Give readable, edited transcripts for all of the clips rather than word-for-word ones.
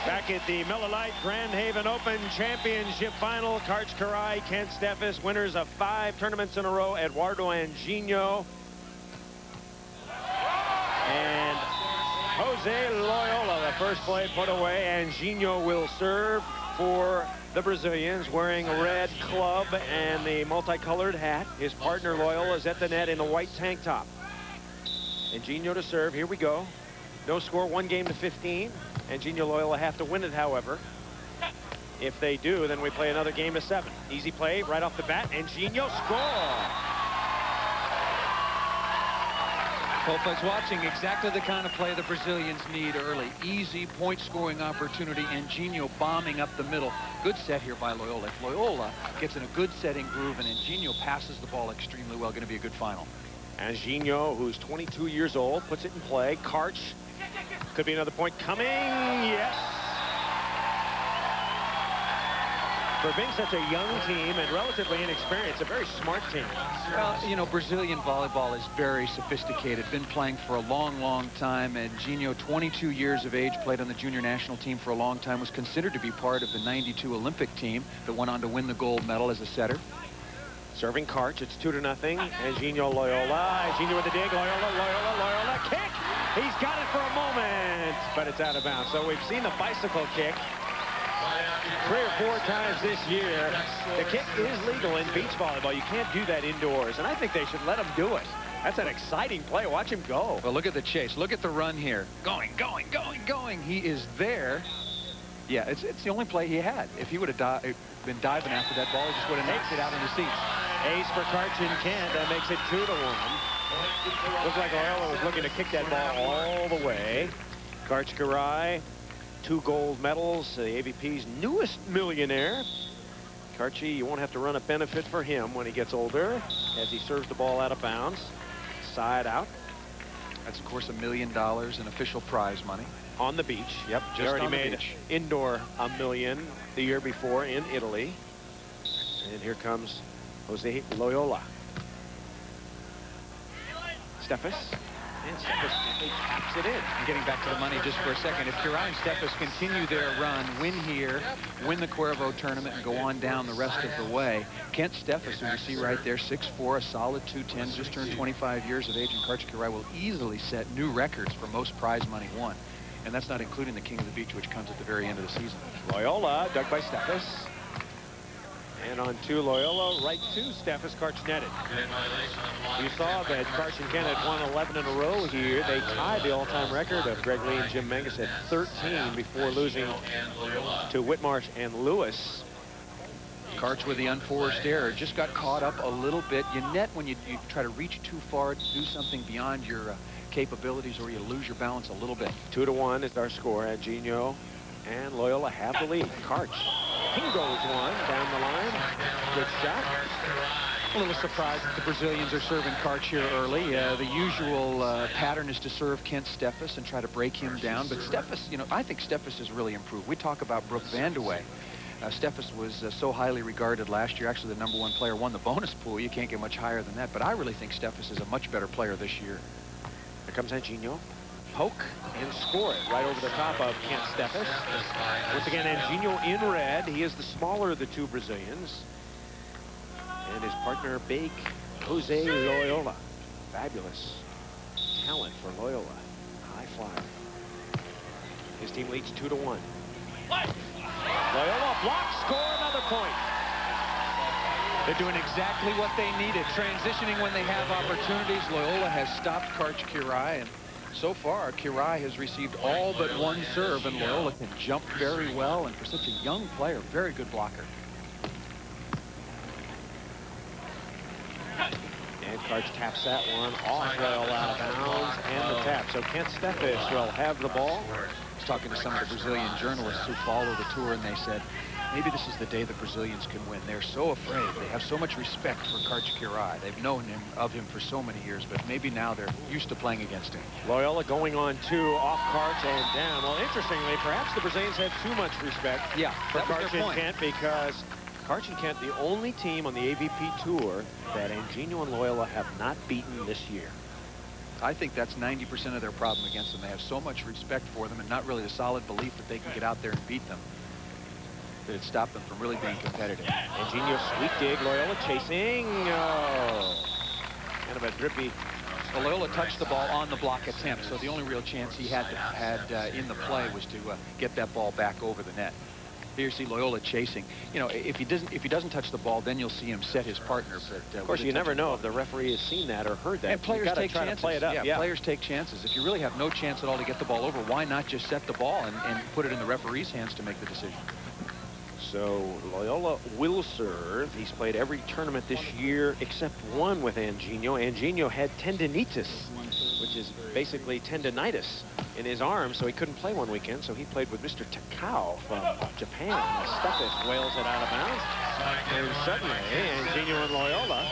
Back at the Miller Lite Grand Haven Open Championship Final, Kirai, Kent Steffes, winners of 5 tournaments in a row, Eduardo Anjinho and Jose Loiola. The first play put away. Anjinho will serve for the Brazilians, wearing a red club and the multicolored hat. His partner Loiola is at the net in a white tank top. Anjinho to serve. Here we go. No score, 1-15. Anjinho Loiola have to win it, however. If they do, then we play another game of 7. Easy play right off the bat. Anjinho score. Well, folks, watching exactly the kind of play the Brazilians need early. Easy point-scoring opportunity. Anjinho bombing up the middle. Good set here by Loiola. If Loiola gets in a good setting groove and Anjinho passes the ball extremely well, going to be a good final. Anjinho, who's 22 years old, puts it in play. Karch. Could be another point coming. Yes. For being such a young team and relatively inexperienced, a very smart team. Well, you know, Brazilian volleyball is very sophisticated. Been playing for a long, long time. And Anjinho, 22 years of age, played on the junior national team for a long time, was considered to be part of the '92 Olympic team that went on to win the gold medal as a setter. Serving Karch, it's 2-0. Anjinho Loiola. Anjinho with the dig. Loiola. Kick. He's got it for a moment, but it's out of bounds. So we've seen the bicycle kick 3 or 4 times this year. The kick is legal in beach volleyball. You can't do that indoors, and I think they should let him do it. That's an exciting play. Watch him go. Well, look at the chase. Look at the run here. Going. He is there. Yeah, it's the only play he had. If he would have been diving after that ball, he just would have knocked it out in the seats. Ace for Karch and Kent. That makes it 2-1. Looks like Loiola was looking to kick that ball all the way. Karch Kirai, 2 gold medals. The AVP's newest millionaire. Karchi, you won't have to run a benefit for him when he gets older, as he serves the ball out of bounds. Side out. That's, of course, $1 million in official prize money. On the beach. Yep, just they already on the made beach. Indoor $1 million the year before in Italy. And here comes Jose Loiola. Steffes. And Steffes taps it in. And getting back to the money just for a second, if Kirai and Steffes continue their run, win here, win the Cuervo tournament, and go on down the rest of the way, Kent Steffes, who you see right there, 6'4", a solid 210, just turned 25 years of age, and Karch Kirai will easily set new records for most prize money won. And that's not including the King of the Beach, which comes at the very end of the season. Loiola, dug by Steffes. And on 2, Loiola, right to Steffes. Karch netted. You saw that Karch and Kent had won 11 in a row here. They tied the all-time record of Greg Lee and Jim Menges at 13 before losing to Whitmarsh and Lewis. Karch with the unforced error just got caught up a little bit. You net when you try to reach too far to do something beyond your capabilities, or you lose your balance a little bit. 2-1 is our score. Anjinho and Loiola have the lead. Karch. He goes one down the line. Good shot. A little surprised that the Brazilians are serving Karch here early. The usual pattern is to serve Kent Steffes and try to break him down. But Steffes, you know, I think Steffes has really improved. We talk about Brooke Vandeweghe. Steffes was so highly regarded last year. Actually, the #1 player won the bonus pool. You can't get much higher than that. But I really think Steffes is a much better player this year. Here comes Anjinho. Poke and score it right over the top of Kent Steffes. Once again, Anjinho in red. He is the smaller of the 2 Brazilians. And his partner, big Jose Loiola. Fabulous talent for Loiola. High flyer. His team leads 2-1. Loiola block, score, another point. They're doing exactly what they needed. Transitioning when they have opportunities. Loiola has stopped Karch Kirai, and so far, Kirai has received all but 1 serve, and Loiola can jump very well, and for such a young player, very good blocker. And Karch taps that one off Loiola out of bounds, and the tap. So Kent Steffes will have the ball. I was talking to some of the Brazilian journalists who follow the tour, and they said, maybe this is the day the Brazilians can win. They're so afraid. They have so much respect for Karch Kirai. They've known of him for so many years, but maybe now they're used to playing against him. Loiola going on 2, off Karch and down. Well, interestingly, perhaps the Brazilians have too much respect for Karch and Kent, because Karch and Kent, the only team on the AVP Tour that Anjinho and Loiola have not beaten this year. I think that's 90% of their problem against them. They have so much respect for them and not really a solid belief that they can get out there and beat them, that it stopped them from really being competitive. Anginio sweet dig. Loiola chasing. Oh. Kind of a drippy. Well, Loiola touched the ball on the block attempt, so the only real chance he had in the play was to get that ball back over the net. Here you see Loiola chasing. You know, if he doesn't touch the ball, then you'll see him set his partner. But of course, you never know if the referee has seen that or heard that. And players take chances. To play it up. Yeah, players take chances. If you really have no chance at all to get the ball over, why not just set the ball and put it in the referee's hands to make the decision? So Loiola will serve. He's played every tournament this year except one with Anginio. Anginio had tendinitis, which is basically tendinitis in his arm, so he couldn't play one weekend. So he played with Mr. Takao from Japan. Steffes wails it out of bounds. And suddenly, Anginio and Loiola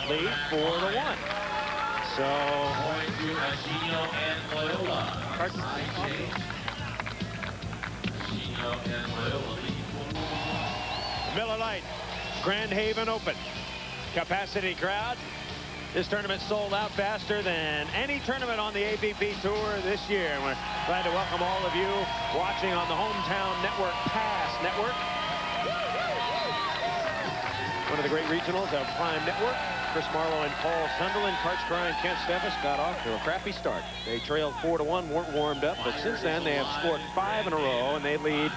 lead 4-1. So Anginio and Loiola. Miller Lite, Grand Haven Open. Capacity crowd. This tournament sold out faster than any tournament on the AVP Tour this year. And we're glad to welcome all of you watching on the Hometown Network Pass Network. One of the great regionals of Prime Network. Chris Marlowe and Paul Sunderland, Kirai and Kent Steffes got off to a crappy start. They trailed 4-1, weren't warmed up, but since then they have scored 5 in a row, and they lead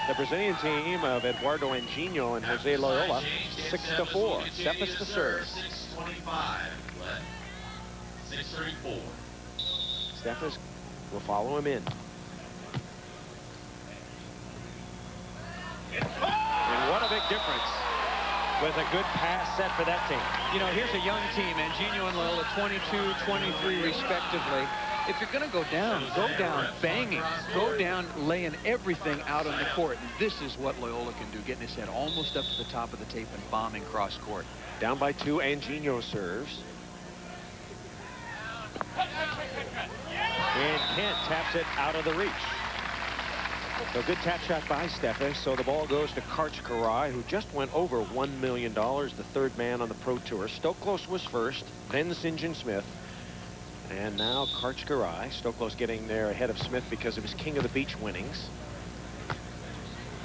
the Brazilian team of Eduardo Anginio and Jose Loiola 6-4. Steffes to serve. 6:25 left. 6:34. Steffes will follow him in. And what a big difference with a good pass set for that team. You know, here's a young team, Anginio and Loiola, 22, 23 respectively. If you're going to go down banging. Go down laying everything out on the court. And this is what Loiola can do, getting his head almost up to the top of the tape and bombing cross court. Down by 2, Anginio serves. And Kent taps it out of the reach. So good tap shot by Steffes. So the ball goes to Kirai, who just went over $1 million, the third man on the Pro Tour. Stoklos was first, then St. John Smith. And now Kirai. Stoklos getting there ahead of Smith because of his King of the Beach winnings.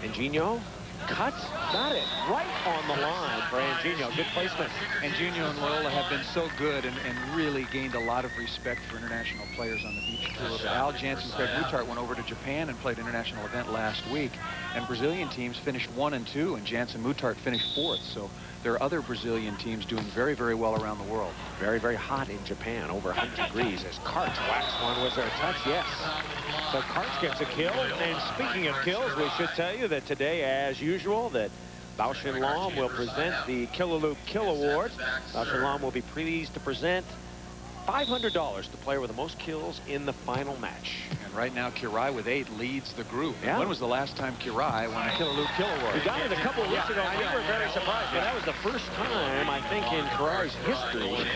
Anginio cuts, got it right on the line for Anginio. Good placement. Anginio and Loiola have been so good and really gained a lot of respect for international players on the beach tour. But Al Jansen, Craig Muttart went over to Japan and played an international event last week. And Brazilian teams finished 1 and 2, and Jansen Muttart finished 4th. So there are other Brazilian teams doing very, very well around the world. Very, very hot in Japan, over 100 degrees as Karts whacks one. Was there a touch? Yes. So Karts gets a kill. And speaking of kills, we should tell you that today, as usual, that Bacil will present the Killaloo Kill Award. Bacil will be pleased to present $500 to player with the most kills in the final match. And right now, Kirai with 8 leads the group. Yeah. When was the last time Kirai won a Killaloo Kill Award? We got it a couple of weeks ago. We were very surprised, but that was the first time, I think, in Kirai's history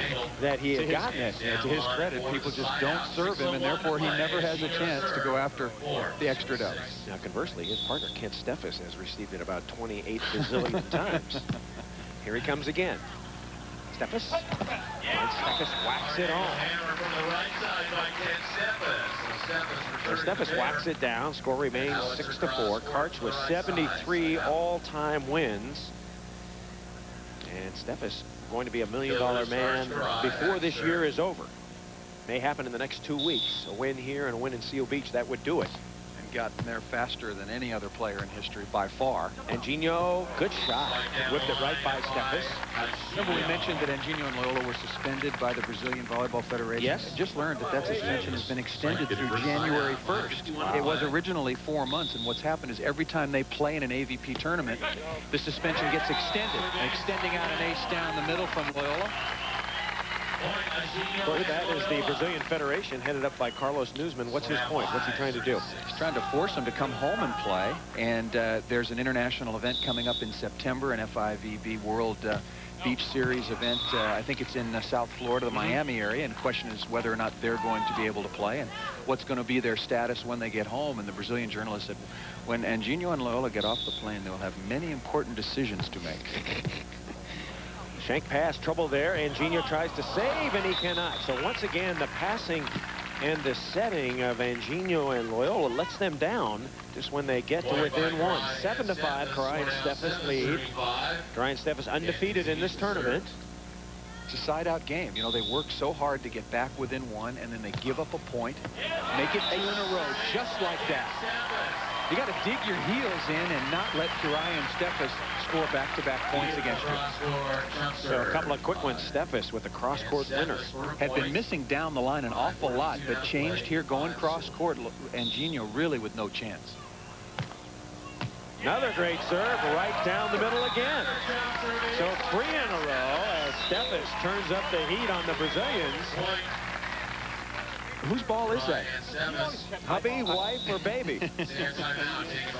that he had gotten it. To his credit, people just don't serve him, and therefore he never has a chance to go after the extra dubs. Now, conversely, his partner, Kent Steffes, has received it about 28 bazillion times. Here he comes again. Steffes. And Steffes whacks it on. So Steffes whacks it down. Score remains 6-4. Karts with 73 all-time wins. And Steffes going to be $1 million man before this year is over. May happen in the next 2 weeks. A win here and a win in Seal Beach, that would do it. Gotten there faster than any other player in history by far. Anginio, good shot. Whipped it right by Steffes. Remember we mentioned that Anginio and Loiola were suspended by the Brazilian Volleyball Federation? Yes. I just learned that that suspension has been extended through January 1st. Wow. It was originally 4 months, and what's happened is every time they play in an AVP tournament, the suspension gets extended. Extending out an ace down the middle from Loiola. That is the Brazilian Federation, headed up by Carlos Newsman. What's his point? What's he trying to do? He's trying to force him to come home and play. And there's an international event coming up in September, an FIVB World Beach Series event. I think it's in South Florida, the Miami area. And the question is whether or not they're going to be able to play and what's going to be their status when they get home. And the Brazilian journalist said, when Anginio and Loiola get off the plane, they'll have many important decisions to make. Shank pass, trouble there. Anginio tries to save, and he cannot. So once again, the passing and the setting of Anginio and Loiola lets them down just when they get to within one. 7-5, Kirai and Steffes lead. Kirai and Steffes undefeated in this tournament. It's a side-out game. You know, they work so hard to get back within one, and then they give up a point, make it 2 in a row, just like that. You got to dig your heels in and not let Kirai and Steffes score back-to-back points against you. So a couple of quick ones. Steffes with the cross-court winner. Had been missing down the line an awful lot, but changed here, going cross-court. Anginio really with no chance. Another great serve right down the middle again. So 3 in a row as Steffes turns up the heat on the Brazilians. Whose ball is that? Hubby, wife, or baby?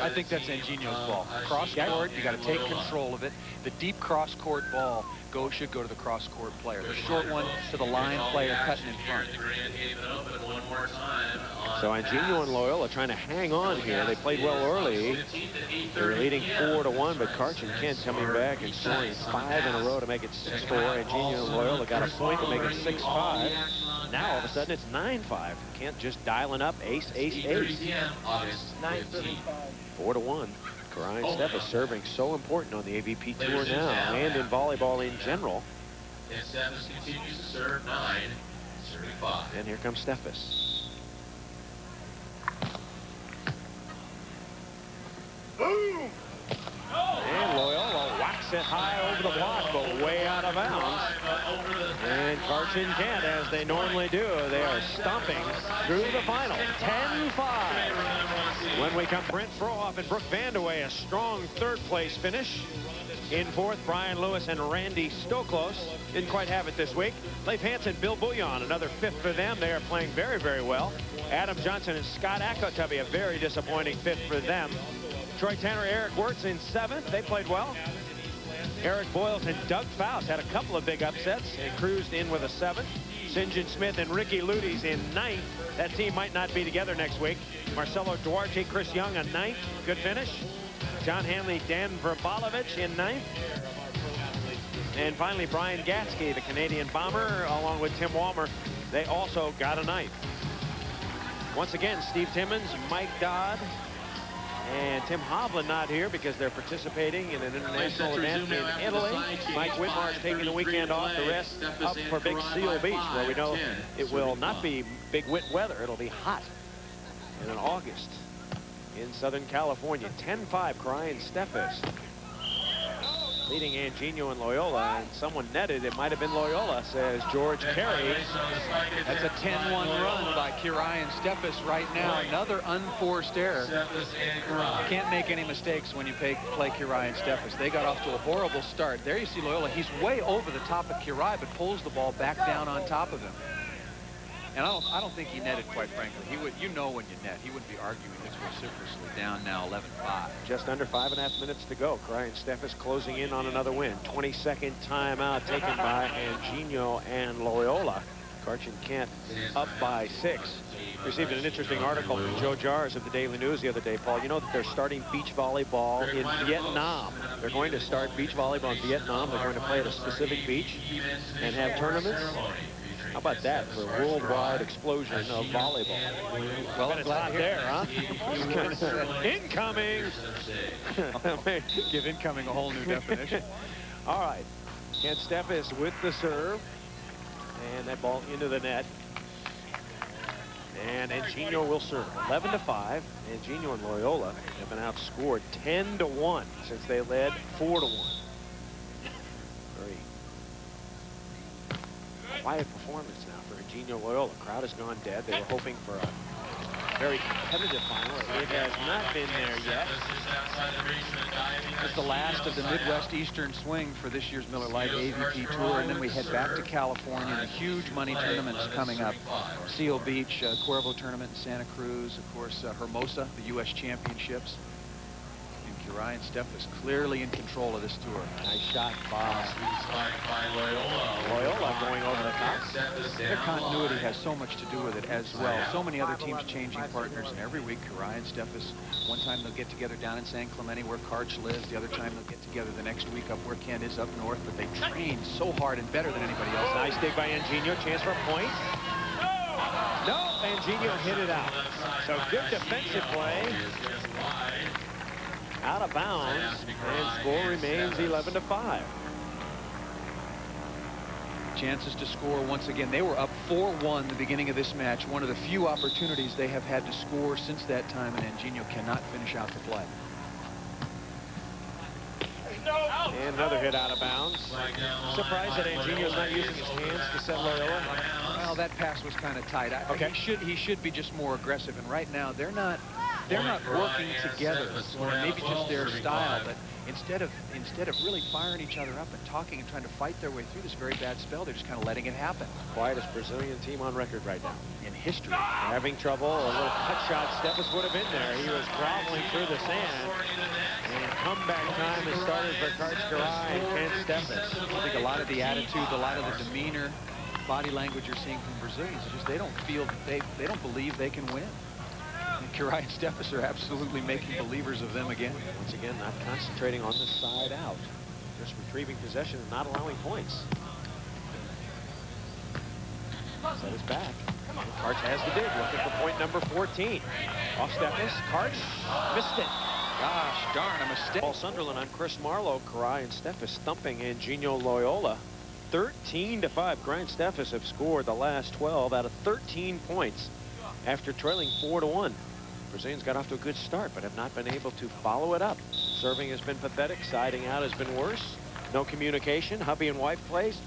I think that's Anginio's ball. Cross-court, you got to take control of it. The deep cross-court ball should go to the cross-court player. The short one to the line player cutting in front. So Anginio and Loiola trying to hang on here. They played well early. They're leading 4-1, but Karch and Kent coming back and scoring 5 in a row to make it 6-4. Anginio and Loiola got a point to make it 6-5. Now all of a sudden it's 9-5. Kent just dialing up ace, ace, ace. 4-1. Kirai and Steffes serving so important on the AVP tour now and in volleyball in general. And Steffes continues to serve 9, serving 5. And here comes Steffes. Boom! And Loiola whacks it high over the block, but way out of bounds. And Karch and Kent, as they normally do, they are stomping through the final. 10-5. When we come, Brent Frohoff and Brooke Vandeweghe, a strong third-place finish. In fourth, Brian Lewis and Randy Stoklos. Didn't quite have it this week. Leif Hansen, Bill Bouillon, another 5th for them. They are playing very, very well. Adam Johnson and Scott Akotubby, a very disappointing 5th for them. Troy Tanner, Eric Wirtz in 7th. They played well. Eric Boyles and Doug Faust had a couple of big upsets and cruised in with a 7th. St. John Smith and Ricky Ludes in 9th. That team might not be together next week. Marcelo Duarte, Chris Young, a 9th. Good finish. John Hanley, Dan Verbalovich in 9th. And finally, Brian Gatsky, the Canadian bomber, along with Tim Walmer. They also got a 9th. Once again, Steve Timmons, Mike Dodd, and Tim Hovland not here because they're participating in an international event in Italy. Mike Whitmarsh taking the weekend off. The rest up for Big Seal Beach, where we know it will not be big wet weather. It'll be hot in August in Southern California. 10-5, Kirai and Steffes leading Anginio and Loiola, and someone netted. It might have been Loiola, says George Carey. That's a 10-1 run by Kirai and Steffes right now. Another unforced error. Can't make any mistakes when you play Kirai and Steffes. They got off to a horrible start. There you see Loiola. He's way over the top of Kirai, but pulls the ball back down on top of him. And I don't think he netted, quite frankly. He would, you know, when you net, he wouldn't be arguing this vociferously. Down now 11-5. Just under 5.5 minutes to go. Kirai and Steffes closing in on another win. 22nd timeout taken by Anginio and Loiola. Karch and Kent up by 6. Received an interesting article from Joe Jars of the Daily News the other day, Paul. You know that they're starting beach volleyball in Vietnam. They're going to start beach volleyball in Vietnam. They're going to play at a specific beach and have tournaments. How about that for a worldwide explosion of volleyball? Well, it's not there, huh? Incoming! Give incoming a whole new definition. All right. Kent Steffes with the serve. And that ball into the net. And Anginio will serve. 11-5. Anginio and Loiola have been outscored 10-1 since they led 4-1. Very quiet performance now for Anginio Loiola. Crowd has gone dead. They were hoping for a very competitive final. It has not been there yet. It's the last of the Midwest Eastern swing for this year's Miller Lite AVP Tour, and then we head back to California. The huge money tournaments coming up. Seal Beach, Cuervo tournament in Santa Cruz, of course, Hermosa, the U.S. Championships in Kirai and Steffes clearly in control of this tour. Nice shot by Loiola. Loiola going over the top. Their continuity has so much to do with it as well. So many other teams changing partners, and every week Kirai and Steffes, one time they'll get together down in San Clemente where Karch lives, the other time they'll get together the next week up where Kent is up north, but they train so hard and better than anybody else. Nice dig by Anginio, chance for a point. No, Anginio hit it out. So good defensive play. Out of bounds, and score remains 11-5. Chances to score once again. They were up 4-1 the beginning of this match. One of the few opportunities they have had to score since that time, and Anginio cannot finish out the play. And another hit out of bounds. Surprised that Anginio's not using his hands to set Loiola. Well, that pass was kind of tight. Okay. He should be just more aggressive, and right now they're not working together. Maybe just their style, but instead of really firing each other up and talking and trying to fight their way through this very bad spell, they're just kind of letting it happen. Quietest Brazilian team on record right now in history. Having trouble. A little cut shot. Steffes would have been there. He was groveling through the sand. And comeback time has started for Karch Kirai and Kent Steffes. I think a lot of the attitude, a lot of the demeanor, body language you're seeing from Brazilians is just they don't feel they don't believe they can win. And Kirai and Steffes are absolutely making believers of them again. Once again, not concentrating on the side out. Just retrieving possession and not allowing points. Set his back. And Karch has the dig, looking for point number 14. Off Steffes. Karch missed it. Gosh darn, a mistake. Paul Sunderland, I'm Chris Marlowe. Kirai and Steffes thumping Anginio Loiola. 13-5. Kirai and Steffes have scored the last 12 out of 13 points after trailing 4-1. Brazilians got off to a good start, but have not been able to follow it up. Serving has been pathetic. Siding out has been worse. No communication. Hubby and wife plays.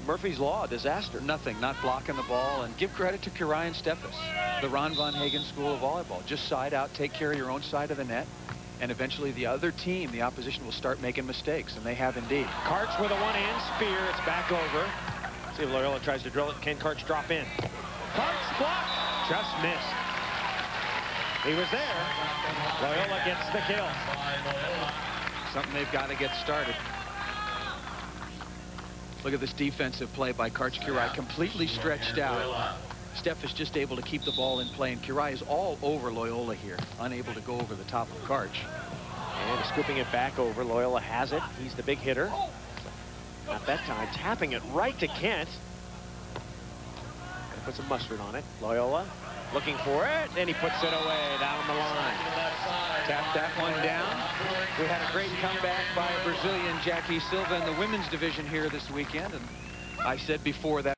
Murphy's Law, disaster. Nothing, not blocking the ball. And give credit to Kirai and Steffes, the Ron Von Hagen School of Volleyball. Just side out, take care of your own side of the net. And eventually the other team, the opposition, will start making mistakes, and they have indeed. Karch with a one-hand spear. It's back over. See if Loiola tries to drill it. Can Karch drop in? Karch blocked. Just missed. He was there. Loiola gets the kill. Something they've got to get started. Look at this defensive play by Karch Kirai, completely stretched out. Steffes just able to keep the ball in play, and Kirai is all over Loiola here, unable to go over the top of Karch. And scooping it back over. Loiola has it. He's the big hitter. Not that time. Tapping it right to Kent. Put some mustard on it. Loiola looking for it, and he puts it away down the line. Tapped that one down. We had a great comeback by Brazilian Jackie Silva in the women's division here this weekend, and I said before that